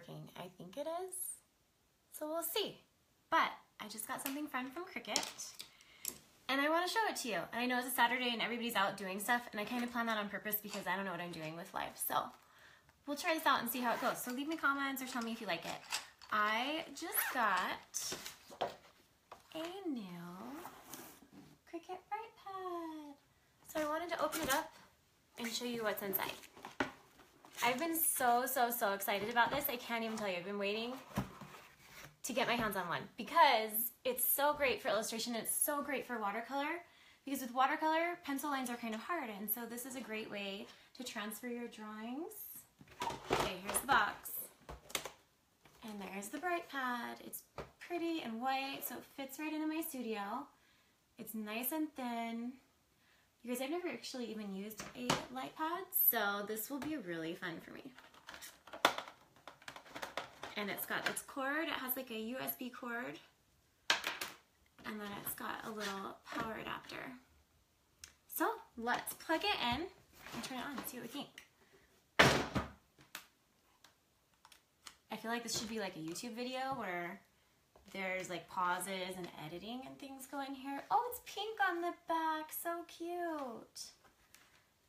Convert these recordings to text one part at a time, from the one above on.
working. I think it is. So we'll see. But I just got something fun from Cricut and I want to show it to you. And I know it's a Saturday and everybody's out doing stuff, and I kind of plan that on purpose because I don't know what I'm doing with life. So we'll try this out and see how it goes. So leave me comments or tell me if you like it. I just got a new Cricut Bright Pad. So I wanted to open it up and show you what's inside. I've been so excited about this. I can't even tell you. I've been waiting to get my hands on one because it's so great for illustration. It's so great for watercolor because with watercolor, pencil lines are kind of hard, and so this is a great way to transfer your drawings. Okay, here's the box. And there's the Bright Pad. It's pretty and white, so it fits right into my studio. It's nice and thin. You guys, I've never actually even used a light pad, so this will be really fun for me. And it's got its cord. It has like a USB cord. And then it's got a little power adapter. So let's plug it in and turn it on and see what we think. I feel like this should be like a YouTube video where there's like pauses and editing and things going here. Oh, it's pink on the back. So cute.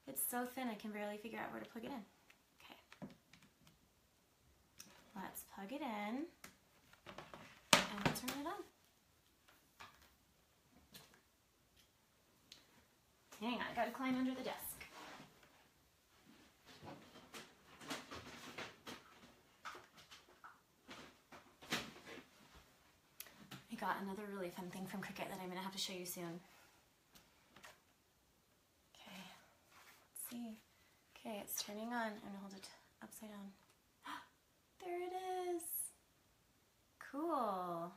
It's so thin I can barely figure out where to plug it in. Okay. Let's plug it in and we'll turn it on. Hang on, I gotta climb under the desk. I got another really fun thing from Cricut that I'm gonna have to show you soon. Okay, let's see. Okay, it's turning on. I'm gonna hold it upside down. There it is. Cool.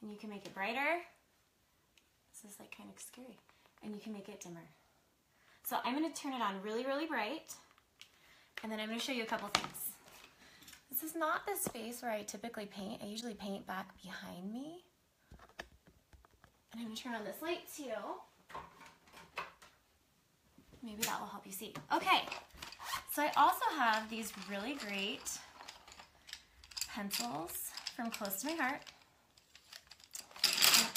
And you can make it brighter. This is like kind of scary. And you can make it dimmer. So I'm gonna turn it on really bright, and then I'm gonna show you a couple things. This is not the space where I typically paint. I usually paint back behind me. And I'm gonna turn on this light too. Maybe that will help you see. Okay, so I also have these really great pencils from Close to My Heart.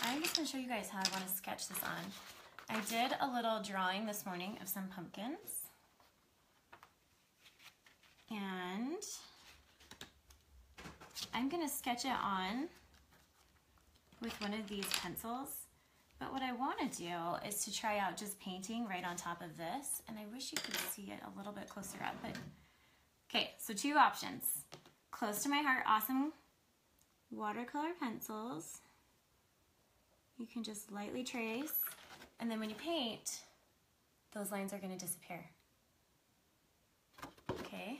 And I'm just gonna show you guys how I wanna sketch this on. I did a little drawing this morning of some pumpkins. And I'm gonna sketch it on with one of these pencils. But what I wanna do is to try out just painting right on top of this. And I wish you could see it a little bit closer up. But okay, so two options. Close to My Heart, awesome watercolor pencils. You can just lightly trace. And then when you paint, those lines are gonna disappear. Okay.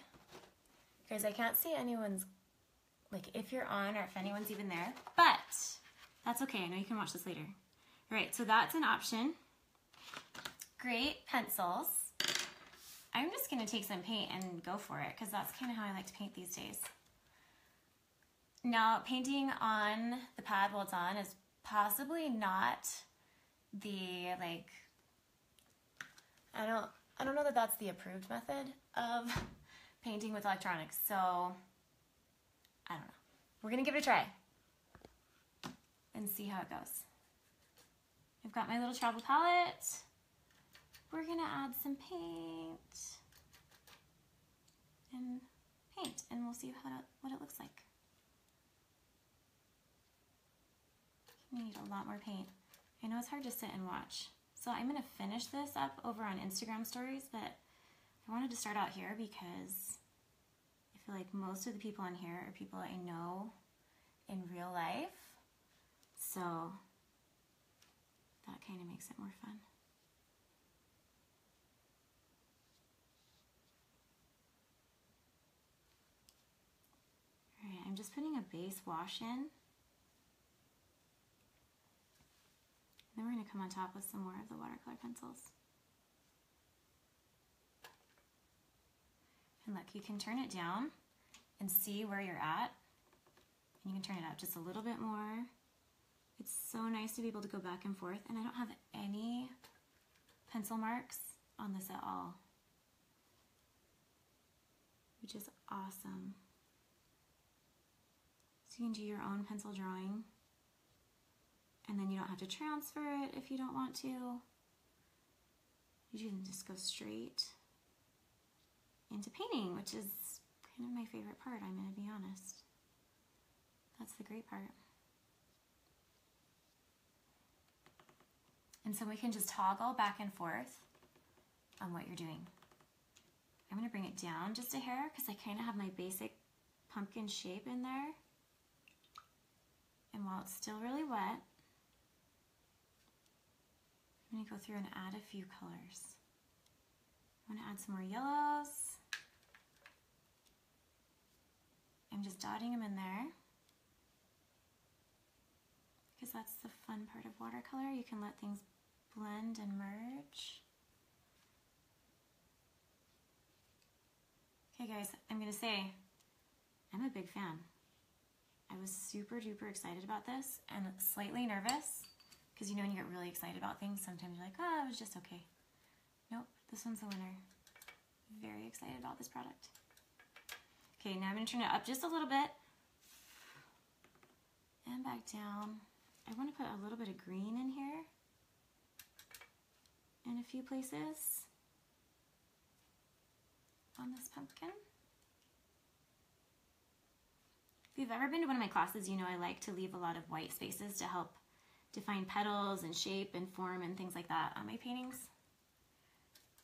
Guys, I can't see anyone's, like if you're on or if anyone's even there, but that's okay. I know you can watch this later. All right, so that's an option. Great pencils. I'm just gonna take some paint and go for it because that's kind of how I like to paint these days. Now, painting on the pad while it's on is possibly not the, like, I don't know that that's the approved method of painting with electronics, so I don't know. We're gonna give it a try and see how it goes. I've got my little travel palette. We're gonna add some paint and we'll see what it looks like. You need a lot more paint. I know it's hard to sit and watch. So I'm gonna finish this up over on Instagram stories, but I wanted to start out here because I feel like most of the people on here are people I know in real life. So that kind of makes it more fun. All right, I'm just putting a base wash in. Then we're going to come on top with some more of the watercolor pencils. And look, you can turn it down and see where you're at. And you can turn it up just a little bit more. It's so nice to be able to go back and forth. And I don't have any pencil marks on this at all, which is awesome. So you can do your own pencil drawing, and then you don't have to transfer it if you don't want to. You can just go straight into painting, which is kind of my favorite part, I'm going to be honest. That's the great part. And so we can just toggle back and forth on what you're doing. I'm going to bring it down just a hair because I kind of have my basic pumpkin shape in there. And while it's still really wet, I'm going to go through and add a few colors. I'm going to add some more yellows. I'm just dotting them in there because that's the fun part of watercolor. You can let things blend and merge. Okay guys, I'm going to say I'm a big fan. I was super duper excited about this and slightly nervous because you know when you get really excited about things, sometimes you're like, oh, it was just okay. Nope, this one's the winner. Very excited about this product. Okay, now I'm going to turn it up just a little bit and back down. I want to put a little bit of green in here in a few places on this pumpkin. If you've ever been to one of my classes, you know I like to leave a lot of white spaces to help define petals and shape and form and things like that on my paintings.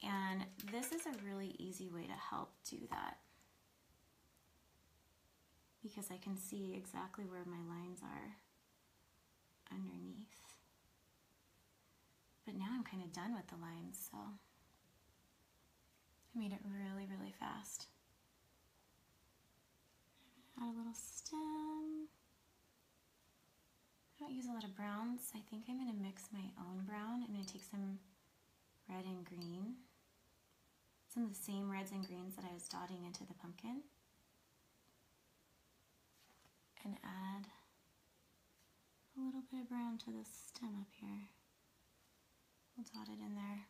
And this is a really easy way to help do that because I can see exactly where my lines are underneath. But now I'm kind of done with the lines, so I made it really, really fast. Add a little stem. I don't use a lot of browns. I think I'm going to mix my own brown. I'm going to take some red and green. Some of the same reds and greens that I was dotting into the pumpkin. And add a little bit of brown to the stem up here. We'll dot it in there.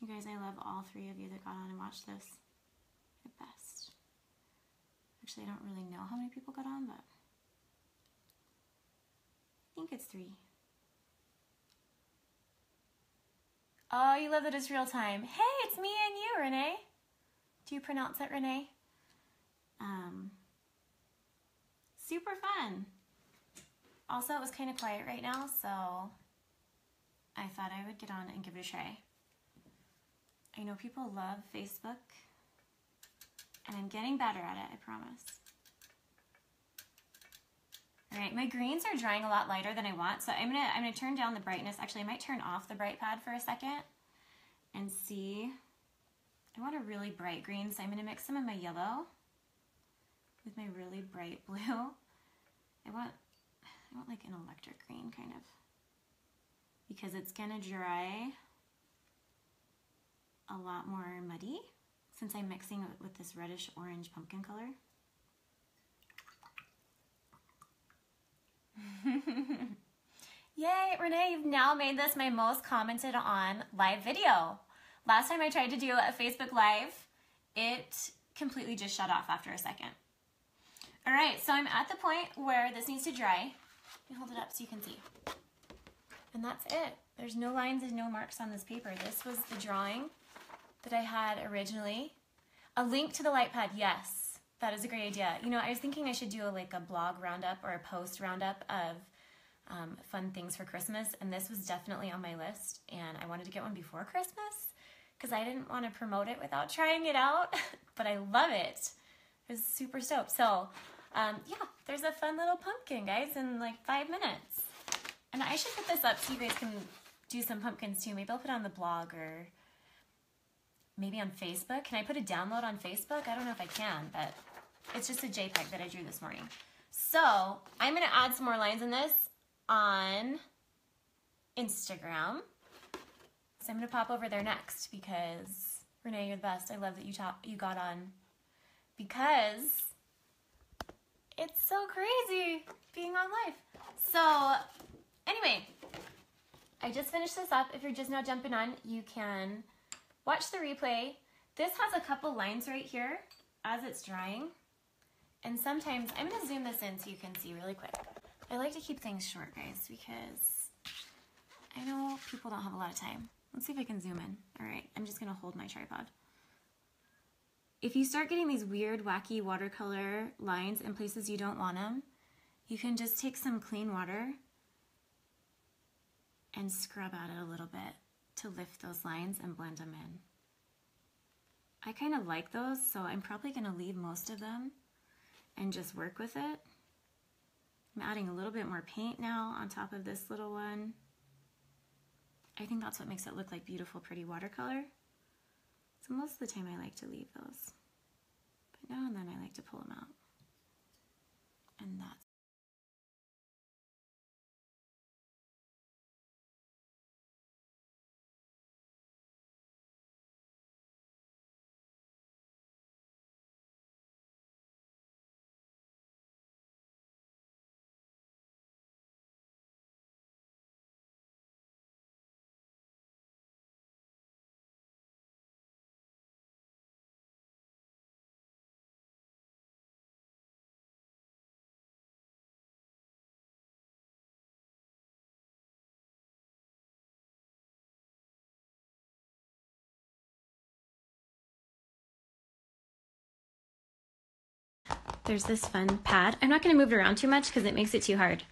You guys, I love all three of you that got on and watched this. You're the best. Actually, I don't really know how many people got on, but I think it's 3. Oh, you love that it's real time. Hey, it's me and you, Renee. Do you pronounce it Renee? Super fun. Also, it was kind of quiet right now, so I thought I would get on and give it a try. I know people love Facebook, and I'm getting better at it, I promise. All right, my greens are drying a lot lighter than I want, so I'm gonna turn down the brightness. Actually, I might turn off the Bright Pad for a second and see. I want a really bright green, so I'm gonna mix some of my yellow with my really bright blue. I want like an electric green kind of, because it's gonna dry a lot more muddy since I'm mixing it with this reddish orange pumpkin color. Yay, Renee, you've now made this my most commented on live video. Last time I tried to do a Facebook Live, it completely just shut off after a second. All right, so I'm at the point where this needs to dry. Let me hold it up so you can see. And that's it. There's no lines and no marks on this paper. This was the drawing that I had originally. A link to the light pad, yes. That is a great idea. You know, I was thinking I should do like a blog roundup or a post roundup of fun things for Christmas, and this was definitely on my list, and I wanted to get one before Christmas because I didn't want to promote it without trying it out, but I love it. I was super stoked. So yeah, there's a fun little pumpkin, guys, in like 5 minutes. And I should put this up so you guys can do some pumpkins too. Maybe I'll put it on the blog or maybe on Facebook. Can I put a download on Facebook? I don't know if I can, but it's just a JPEG that I drew this morning. So I'm going to add some more lines in this on Instagram. So I'm going to pop over there next because, Renee, you're the best. I love that you got on because it's so crazy being on live. So anyway, I just finished this up. If you're just now jumping on, you can watch the replay. This has a couple lines right here as it's drying. And sometimes, I'm gonna zoom this in so you can see really quick. I like to keep things short, guys, because I know people don't have a lot of time. Let's see if I can zoom in. All right, I'm just gonna hold my tripod. If you start getting these weird, wacky watercolor lines in places you don't want them, you can just take some clean water and scrub at it a little bit to lift those lines and blend them in. I kind of like those, so I'm probably gonna leave most of them and just work with it. I'm adding a little bit more paint now on top of this little one. I think that's what makes it look like beautiful, pretty watercolor. So most of the time I like to leave those. But now and then I like to pull them out. And that's there's this fun pad. I'm not going to move it around too much because it makes it too hard.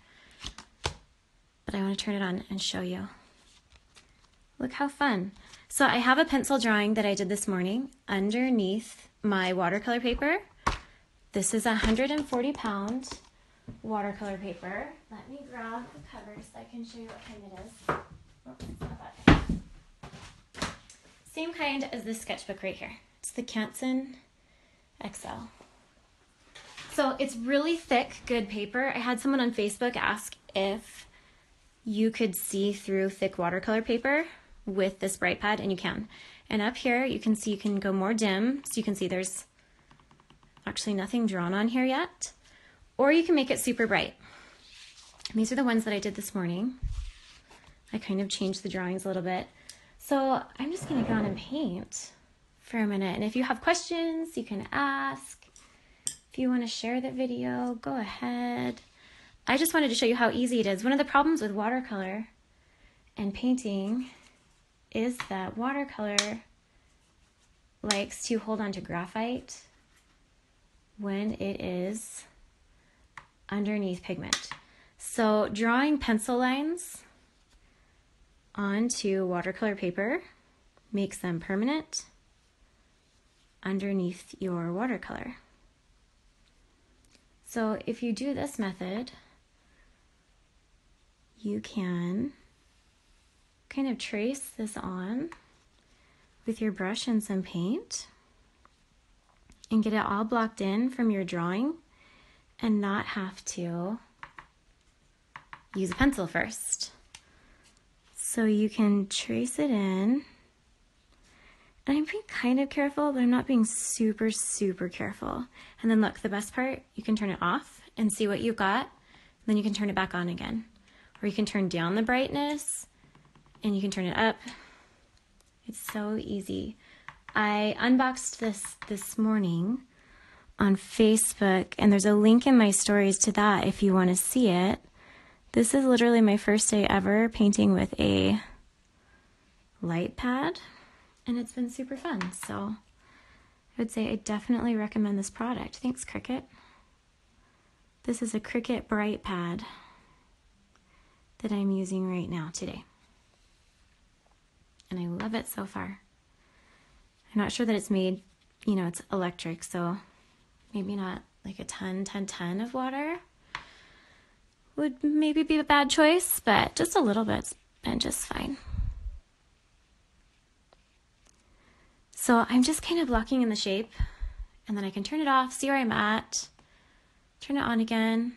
But I want to turn it on and show you. Look how fun. So I have a pencil drawing that I did this morning underneath my watercolor paper. This is 140-pound watercolor paper. Let me grab the cover so I can show you what kind it is. Oh, it's not that kind. Same kind as this sketchbook right here. It's the Carson XL. So it's really thick, good paper. I had someone on Facebook ask if you could see through thick watercolor paper with this Bright Pad, and you can. And up here, you can see you can go more dim, so you can see there's actually nothing drawn on here yet. Or you can make it super bright. And these are the ones that I did this morning. I kind of changed the drawings a little bit. So I'm just gonna go on and paint for a minute. And if you have questions, you can ask. If you want to share the video, go ahead. I just wanted to show you how easy it is. One of the problems with watercolor and painting is that watercolor likes to hold on to graphite when it is underneath pigment. So drawing pencil lines onto watercolor paper makes them permanent underneath your watercolor. So if you do this method, you can kind of trace this on with your brush and some paint and get it all blocked in from your drawing and not have to use a pencil first. So you can trace it in. And I'm being kind of careful, but I'm not being super, super careful. And then look, the best part, you can turn it off and see what you've got. And then you can turn it back on again. Or you can turn down the brightness and you can turn it up. It's so easy. I unboxed this morning on Facebook, and there's a link in my stories to that if you want to see it. This is literally my first day ever painting with a light pad. And it's been super fun, so I would say I definitely recommend this product. Thanks, Cricut. This is a Cricut Bright Pad that I'm using right now today. And I love it so far. I'm not sure that it's made, you know, it's electric, so maybe not like a ton of water would maybe be a bad choice, but just a little bit's been just fine. So I'm just kind of blocking in the shape, and then I can turn it off, see where I'm at, turn it on again.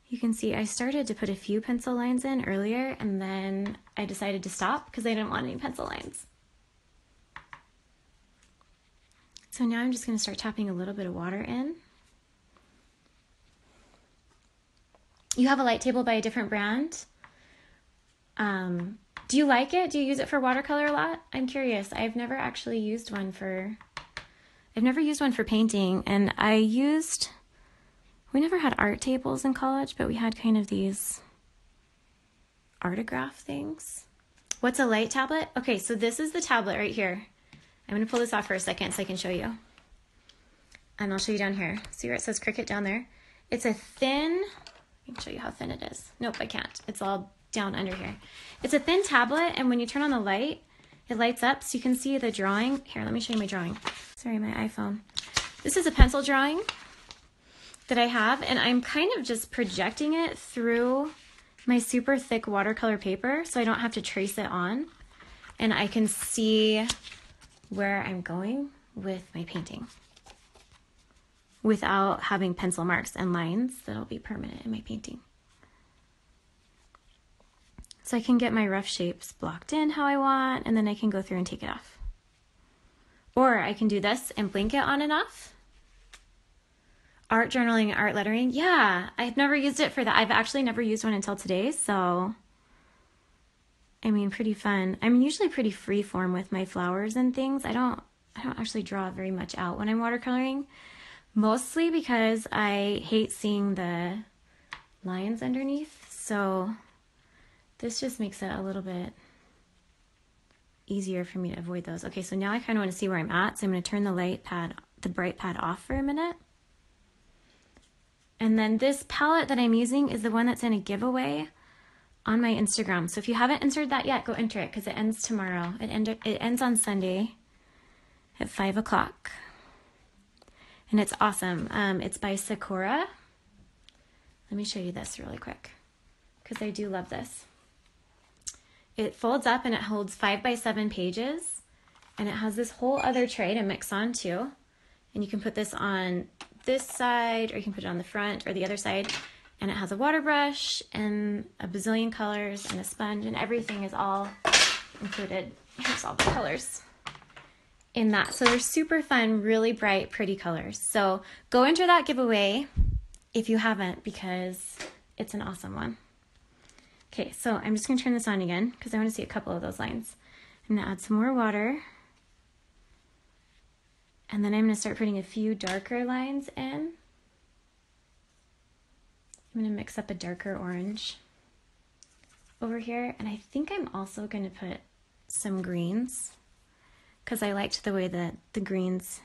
You can see I started to put a few pencil lines in earlier, and then I decided to stop because I didn't want any pencil lines. So now I'm just going to start tapping a little bit of water in. You have a light table by a different brand. Do you like it? Do you use it for watercolor a lot? I'm curious. I've never actually used one for I've never used one for painting, and we never had art tables in college, but we had kind of these artograph things. What's a light tablet? Okay, so this is the tablet right here. I'm gonna pull this off for a second so I can show you. And I'll show you down here. See where it says Cricut down there? It's a thin, I can show you how thin it is. Nope, I can't. It's all down under here. It's a thin tablet, and when you turn on the light, it lights up so you can see the drawing. Here, let me show you my drawing. Sorry, my iPhone. This is a pencil drawing that I have, and I'm kind of just projecting it through my super thick watercolor paper so I don't have to trace it on, and I can see where I'm going with my painting without having pencil marks and lines that'll be permanent in my painting. So I can get my rough shapes blocked in how I want, and then I can go through and take it off. Or I can do this and blink it on and off. Art journaling, art lettering. Yeah, I've never used it for that. I've actually never used one until today, so I mean, pretty fun. I'm usually pretty free form with my flowers and things. I don't actually draw very much out when I'm watercoloring, mostly because I hate seeing the lines underneath. So this just makes it a little bit easier for me to avoid those. Okay, so now I kind of want to see where I'm at, so I'm going to turn the Bright Pad off for a minute. And then this palette that I'm using is the one that's in a giveaway on my Instagram. So if you haven't entered that yet, go enter it because it ends tomorrow. It ends on Sunday at 5 o'clock. And it's awesome. It's by Sakura. Let me show you this really quick because I do love this. It folds up and it holds 5x7 pages, and it has this whole other tray to mix on too. And you can put this on this side, or you can put it on the front or the other side. And it has a water brush and a bazillion colors and a sponge, and everything is all included. Here's all the colors in that. So they're super fun, really bright, pretty colors. So go enter that giveaway if you haven't, because it's an awesome one. Okay, so I'm just gonna turn this on again because I want to see a couple of those lines. I'm gonna add some more water. And then I'm gonna start putting a few darker lines in. I'm gonna mix up a darker orange over here. And I think I'm also gonna put some greens because I liked the way that the greens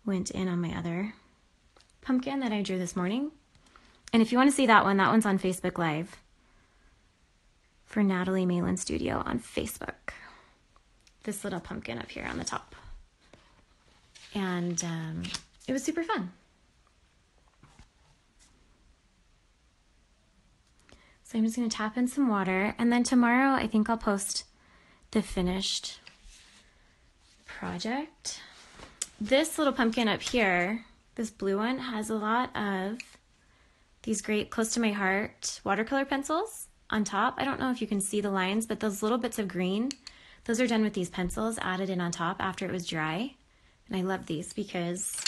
went in on my other pumpkin that I drew this morning. And if you want to see that one's on Facebook Live for Natalie Malin Studio on Facebook. This little pumpkin up here on the top. And it was super fun. So I'm just going to tap in some water, and then tomorrow I think I'll post the finished project. This little pumpkin up here, this blue one, has a lot of these great close to my heart watercolor pencils on top. I don't know if you can see the lines, but those little bits of green, those are done with these pencils added in on top after it was dry. And I love these because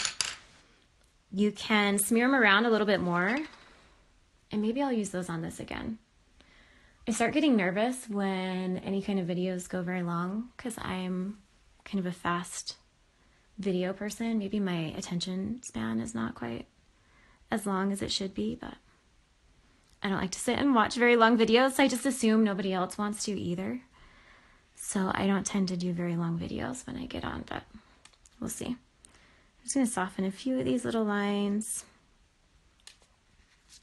you can smear them around a little bit more, and maybe I'll use those on this again. I start getting nervous when any kind of videos go very long because I'm kind of a fast video person. Maybe my attention span is not quite as long as it should be, but I don't like to sit and watch very long videos. So I just assume nobody else wants to either. So I don't tend to do very long videos when I get on, but we'll see. I'm just going to soften a few of these little lines.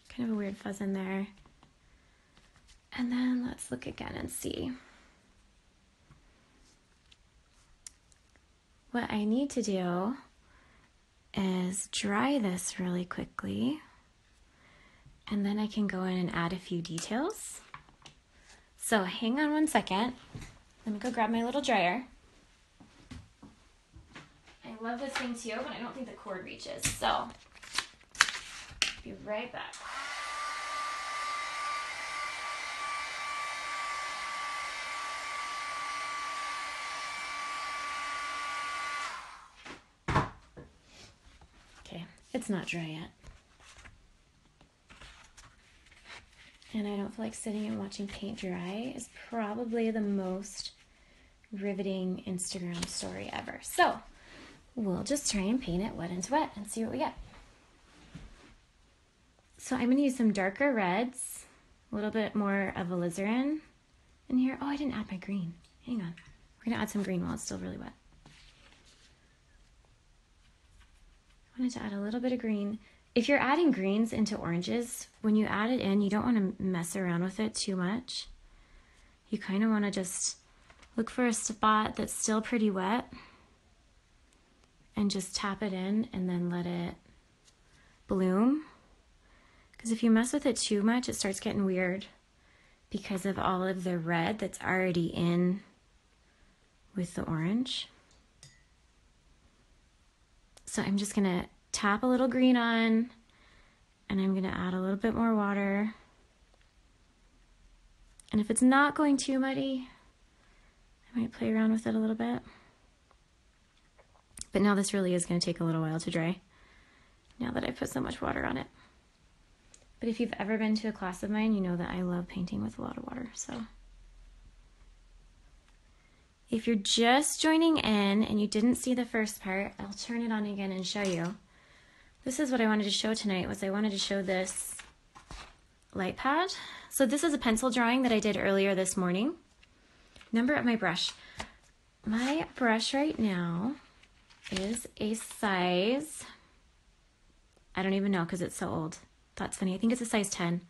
Kind of a weird fuzz in there. And then let's look again and see. What I need to do is dry this really quickly, and then I can go in and add a few details. So hang on one second. Let me go grab my little dryer. I love this thing too, but I don't think the cord reaches, so be right back. Okay, it's not dry yet. And I don't feel like sitting and watching paint dry is probably the most riveting Instagram story ever. So we'll just try and paint it wet into wet and see what we get. So I'm gonna use some darker reds, a little bit more of alizarin in here. Oh, I didn't add my green. Hang on. We're gonna add some green while it's still really wet. I wanted to add a little bit of green. If you're adding greens into oranges, when you add it in, you don't want to mess around with it too much. You kind of want to just look for a spot that's still pretty wet and just tap it in and then let it bloom. Because if you mess with it too much, it starts getting weird because of all of the red that's already in with the orange. So I'm just gonna tap a little green on, and I'm gonna add a little bit more water. And if it's not going too muddy, I might play around with it a little bit. But now this really is gonna take a little while to dry, now that I've put so much water on it. But if you've ever been to a class of mine, you know that I love painting with a lot of water, so. If you're just joining in and you didn't see the first part, I'll turn it on again and show you. This is what I wanted to show tonight, was I wanted to show this light pad. So this is a pencil drawing that I did earlier this morning. Number of my brush. My brush right now is a size, I don't even know because it's so old. That's funny, I think it's a size 10.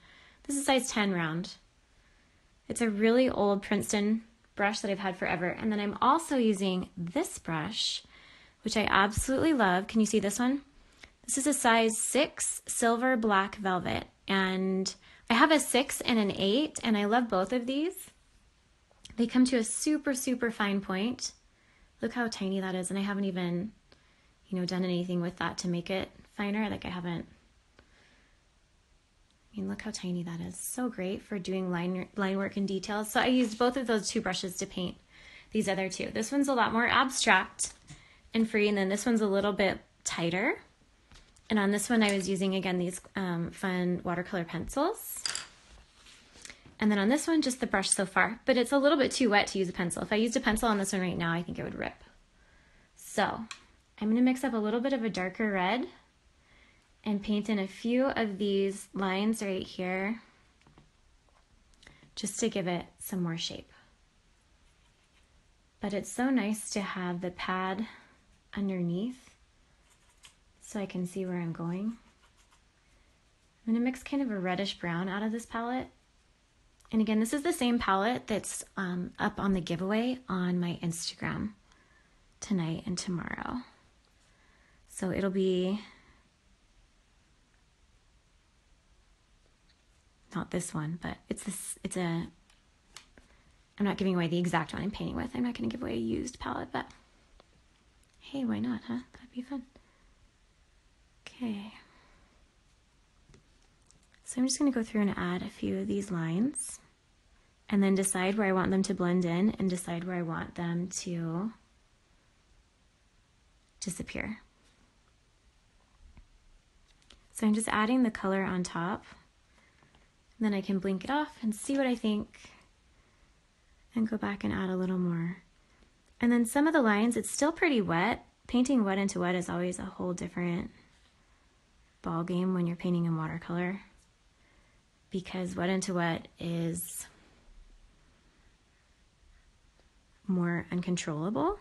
This is a size 10 round. It's a really old Princeton brush that I've had forever. And then I'm also using this brush, which I absolutely love. Can you see this one? This is a size 6 silver black velvet. And I have a 6 and an 8, and I love both of these. They come to a super, super fine point. Look how tiny that is. And I haven't even, done anything with that to make it finer. Like I mean, look how tiny that is. So great for doing line work and details. So I used both of those two brushes to paint these other two. This one's a lot more abstract and free, and then this one's a little bit tighter. And on this one, I was using, again, these fun watercolor pencils. And then on this one, just the brush so far. But it's a little bit too wet to use a pencil. If I used a pencil on this one right now, I think it would rip. So I'm gonna mix up a little bit of a darker red and paint in a few of these lines right here just to give it some more shape. But it's so nice to have the pad underneath so I can see where I'm going. I'm gonna mix kind of a reddish brown out of this palette. And again, this is the same palette that's up on the giveaway on my Instagram tonight and tomorrow. So it'll be not this one, but I'm not giving away the exact one I'm painting with. I'm not going to give away a used palette, but hey, why not, huh? That'd be fun. Okay. So I'm just going to go through and add a few of these lines and then decide where I want them to blend in and decide where I want them to disappear. So I'm just adding the color on top. Then I can blink it off and see what I think and go back and add a little more. And then some of the lines, it's still pretty wet. Painting wet into wet is always a whole different ball game when you're painting in watercolor, because wet into wet is more uncontrollable.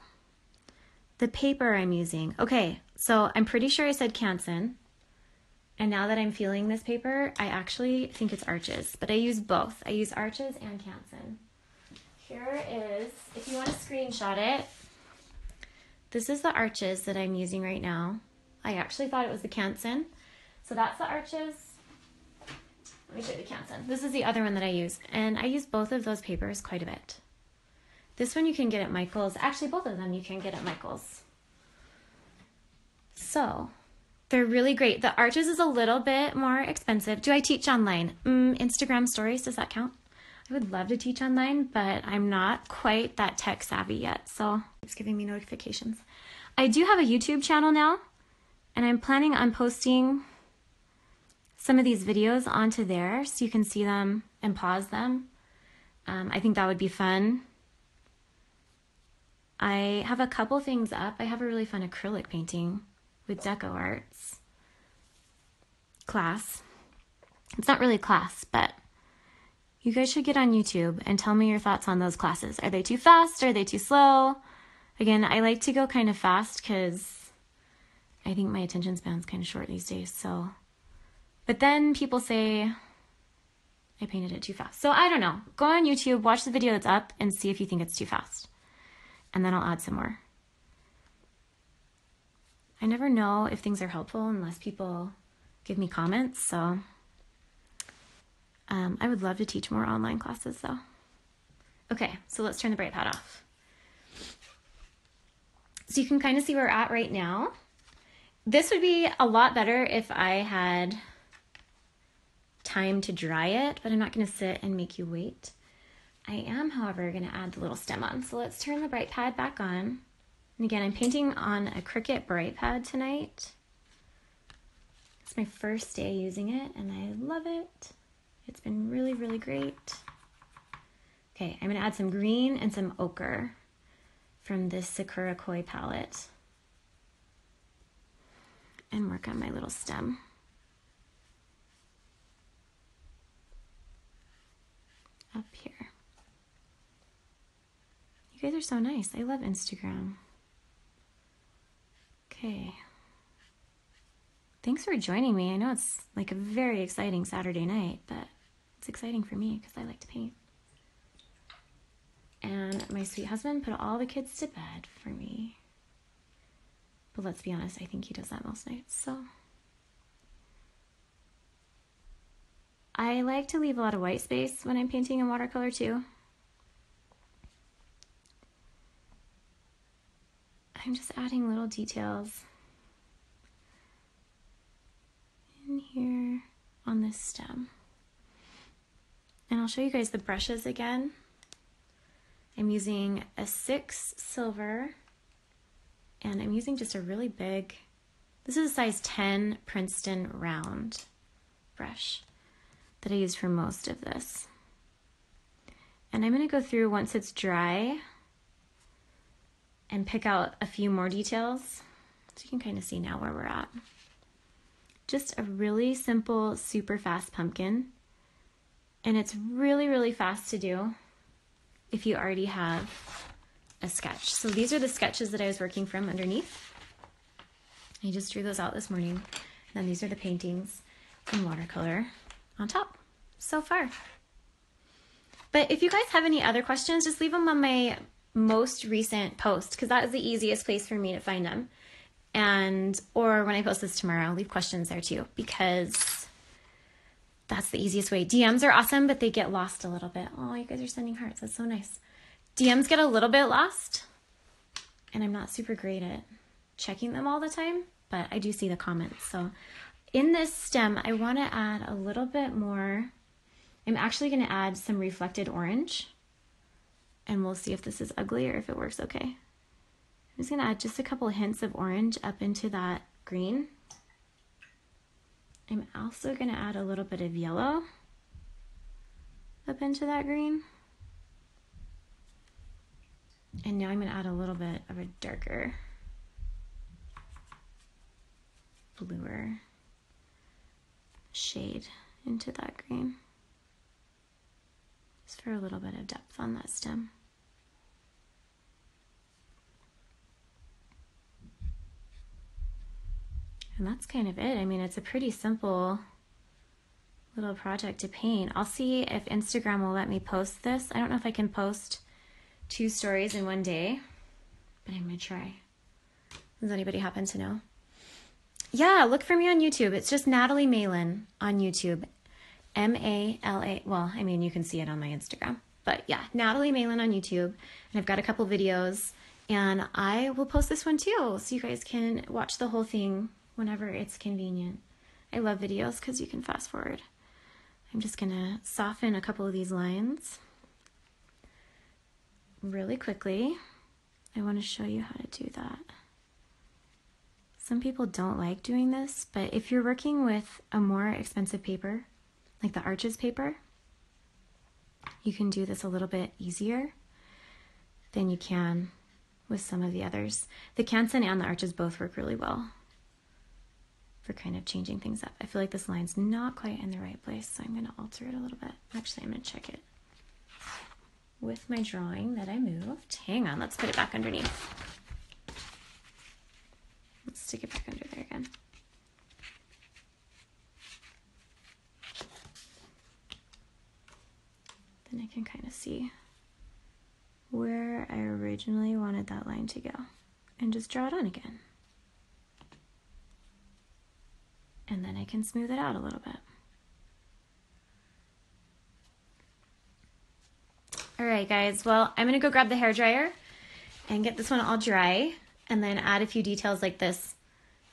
The paper I'm using, okay, so I'm pretty sure I said Carson. And now that I'm feeling this paper, I actually think it's Arches, but I use both. I use Arches and Carson. Here is, if you want to screenshot it, this is the Arches that I'm using right now. I actually thought it was the Carson. So that's the Arches. Let me show you the Carson. This is the other one that I use. And I use both of those papers quite a bit. This one you can get at Michael's. Actually, both of them you can get at Michael's. So they're really great. The Arches is a little bit more expensive. Do I teach online? Instagram stories, does that count? I would love to teach online, but I'm not quite that tech savvy yet, so it's giving me notifications. I do have a YouTube channel now, and I'm planning on posting some of these videos onto there so you can see them and pause them. I think that would be fun. I have a couple things up. I have a really fun acrylic painting with Deco Arts class. It's not really class, but you guys should get on YouTube and tell me your thoughts on those classes. Are they too fast? Are they too slow? Again, I like to go kind of fast because I think my attention span's kind of short these days. So, but then people say I painted it too fast. So I don't know. Go on YouTube, watch the video that's up, and see if you think it's too fast. And then I'll add some more. I never know if things are helpful unless people give me comments. So I would love to teach more online classes though. Okay, so let's turn the Bright Pad off. So you can kind of see where we're at right now. This would be a lot better if I had time to dry it, but I'm not going to sit and make you wait. I am, however, going to add the little stem on. So let's turn the Bright Pad back on. And again, I'm painting on a Cricut Bright Pad tonight. It's my first day using it, and I love it. It's been really, really great. Okay, I'm going to add some green and some ochre from this Sakura Koi palette and work on my little stem. Up here. You guys are so nice. I love Instagram. Okay. Thanks for joining me. I know it's like a very exciting Saturday night, but it's exciting for me because I like to paint. And my sweet husband put all the kids to bed for me. But let's be honest, I think he does that most nights, so. I like to leave a lot of white space when I'm painting in watercolor too. I'm just adding little details in here on this stem. And I'll show you guys the brushes again. I'm using a 6 silver, and I'm using just a really big, this is a size 10 Princeton round brush that I used for most of this. And I'm going to go through once it's dry and pick out a few more details so you can kind of see now where we're at. Just a really simple, super fast pumpkin. And it's really, really fast to do if you already have a sketch. So these are the sketches that I was working from underneath. I just drew those out this morning. And then these are the paintings in watercolor on top so far. But if you guys have any other questions, just leave them on my most recent post, because that is the easiest place for me to find them. And or when I post this tomorrow, leave questions there too, because that's the easiest way. DMs are awesome, but they get lost a little bit. Oh, you guys are sending hearts. That's so nice. DMs get a little bit lost, and I'm not super great at checking them all the time, but I do see the comments. So in this stem, I want to add a little bit more. I'm actually going to add some reflected orange, and we'll see if this is ugly or if it works okay. I'm just going to add just a couple of hints of orange up into that green. I'm also going to add a little bit of yellow up into that green. And now I'm going to add a little bit of a darker, bluer shade into that green, just for a little bit of depth on that stem. And that's kind of it. I mean, it's a pretty simple little project to paint. I'll see if Instagram will let me post this. I don't know if I can post 2 stories in one day, but I'm gonna try. Does anybody happen to know? Yeah, look for me on YouTube. It's just Natalie Malin on YouTube. M-A-L-A, well, I mean, you can see it on my Instagram, but yeah, Natalie Malin on YouTube. And I've got a couple videos, and I will post this one too, so you guys can watch the whole thing whenever it's convenient. I love videos because you can fast forward. I'm just gonna soften a couple of these lines really quickly. I want to show you how to do that. Some people don't like doing this, but if you're working with a more expensive paper, like the Arches paper, you can do this a little bit easier than you can with some of the others. The canson and the arches both work really well for kind of changing things up. I feel like this line's not quite in the right place, so I'm going to alter it a little bit. Actually, I'm going to check it with my drawing that I moved. Hang on, let's put it back underneath. Let's stick it back under there again. Then I can kind of see where I originally wanted that line to go and just draw it on again. And then I can smooth it out a little bit. All right, guys, well, I'm gonna go grab the hairdryer and get this one all dry and then add a few details like this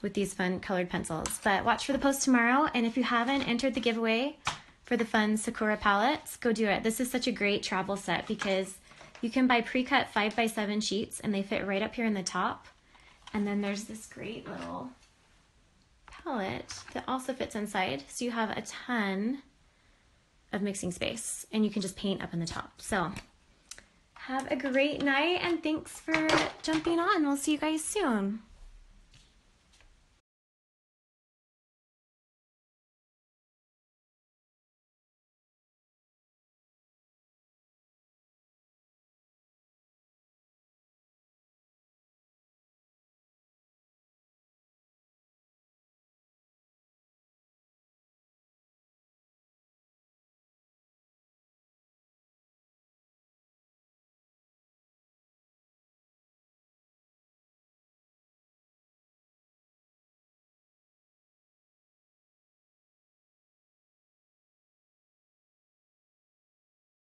with these fun colored pencils. But watch for the post tomorrow, and if you haven't entered the giveaway for the fun Sakura palettes, go do it. This is such a great travel set because you can buy pre-cut 5x7 sheets and they fit right up here in the top. And then there's this great little palette that also fits inside. So you have a ton of mixing space and you can just paint up in the top. So have a great night and thanks for jumping on. We'll see you guys soon.